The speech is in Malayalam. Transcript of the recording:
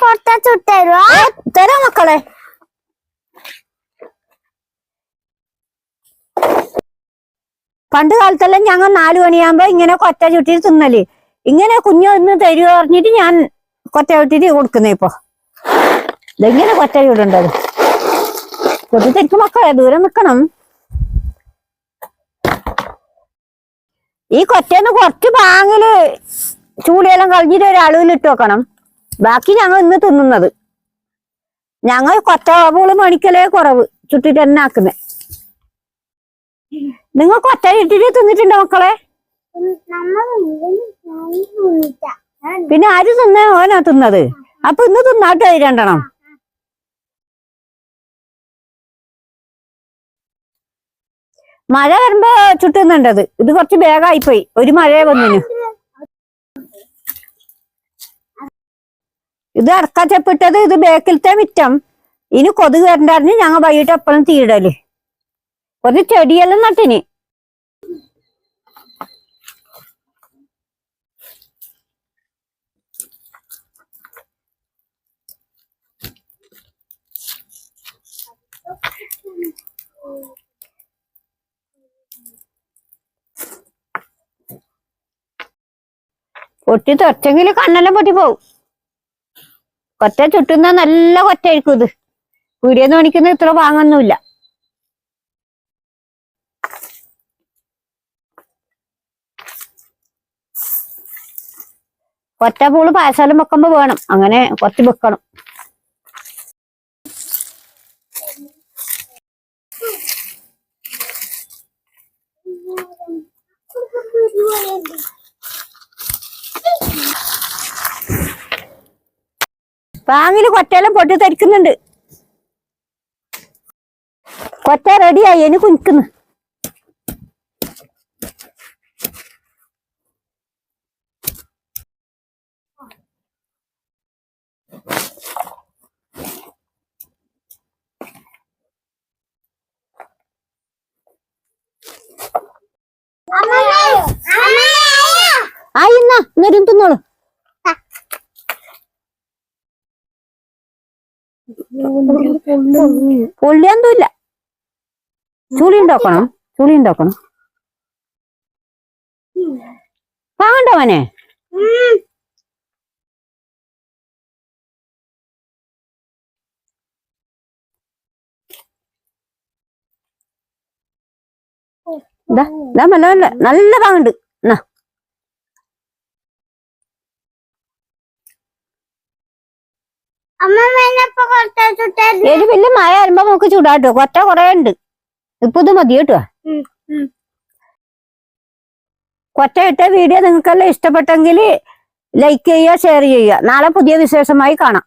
കൊട്ട ചുട്ടരുവോ? തരാം മക്കളെ. പണ്ട് കാലത്തെല്ലാം ഞങ്ങൾ 4 മണിയാകുമ്പോ ഇങ്ങനെ കൊറ്റ ചുട്ടി തിന്നല്. ഇങ്ങനെ കുഞ്ഞൊന്ന് തരുവോ പറഞ്ഞിട്ട് ഞാൻ കൊറ്റ ചുട്ടിട്ട് കൊടുക്കുന്നേ. ഇപ്പൊ ഇതെങ്ങനെ കൊറ്റ ചുടേണ്ടത്? കൊട്ടിത്തെരിക്കും മക്കളെ, ദൂരം നിക്കണം. ഈ കൊറ്റേന്ന് കുറച്ച് ബാങ്ങില് ചൂടിയെല്ലാം കളഞ്ഞിട്ട് ഒരു അളവിലിട്ട് വെക്കണം. ബാക്കി ഞങ്ങൾ ഇന്ന് തിന്നുന്നത്. ഞങ്ങൾ കൊറ്റ പൂള് മണിക്കലേ കുറവ് ചുട്ടിട്ട് തന്നെ ആക്കുന്നേ. നിങ്ങൾ കൊറ്റ ഇട്ടിട്ട് തിന്നിട്ടുണ്ടോ മക്കളെ? പിന്നെ ആര് തിന്നേ? ഓനാ തിന്നത്. അപ്പൊ ഇന്ന് തിന്നാട്ടോ 2 മഴ വരുമ്പോ ചുട്ടുന്നുണ്ടത്. ഇത് കുറച്ച് വേഗമായിപ്പോയി. ഒരു മഴയെ വന്നിനു. ഇത് അടക്കച്ചപ്പിട്ടത്. ഇത് ബേക്കിലത്തെ മിറ്റം. ഇനി കൊതുക് വരണ്ടറിഞ്ഞ് ഞങ്ങൾ വൈകിട്ട് എപ്പോഴും തീയിടല്. കുറച്ച് ചെടിയെല്ലാം നട്ടിന്. പൊട്ടി തെറച്ചെങ്കിൽ കണ്ണെല്ലാം പൊട്ടി പോവും. കൊറ്റ ചുട്ടുന്ന നല്ല കൊറ്റയായിരിക്കും ഇത്. പീടിയെന്ന് മേടിക്കുന്ന ഇത്ര വാങ്ങൊന്നുമില്ല. കൊറ്റപ്പൂള് പായസം വെക്കുമ്പോ വേണം. അങ്ങനെ കുറച്ച് വെക്കണം. പാങ്ങില് കൊറ്റയെല്ലാം പൊട്ടി തെരിക്കുന്നുണ്ട്. കൊറ്റ റെഡിയായി. ഇനി കുനിക്കുന്നു. ആയിന്നാ നേരം തിന്നോളൂ. പൊള്ളിയൊന്നുമില്ല. ചുളി ഉണ്ടാക്കണം. വാങ്ങണ്ടോ മോനെ? നല്ല പാങ്ങുണ്ട്. വലിയ മഴ വരുമ്പോ നമുക്ക് ചൂടാട്ടോ. കൊറ്റ കൊറേ ഉണ്ട്. ഇപ്പൊ ഇത് മതി കേട്ടോ. കൊറ്റ ഇട്ട വീഡിയോ നിങ്ങൾക്കെല്ലാം ഇഷ്ടപ്പെട്ടെങ്കിൽ ലൈക്ക് ചെയ്യുക, ഷെയർ ചെയ്യുക. നാളെ പുതിയ വിശേഷമായി കാണാം.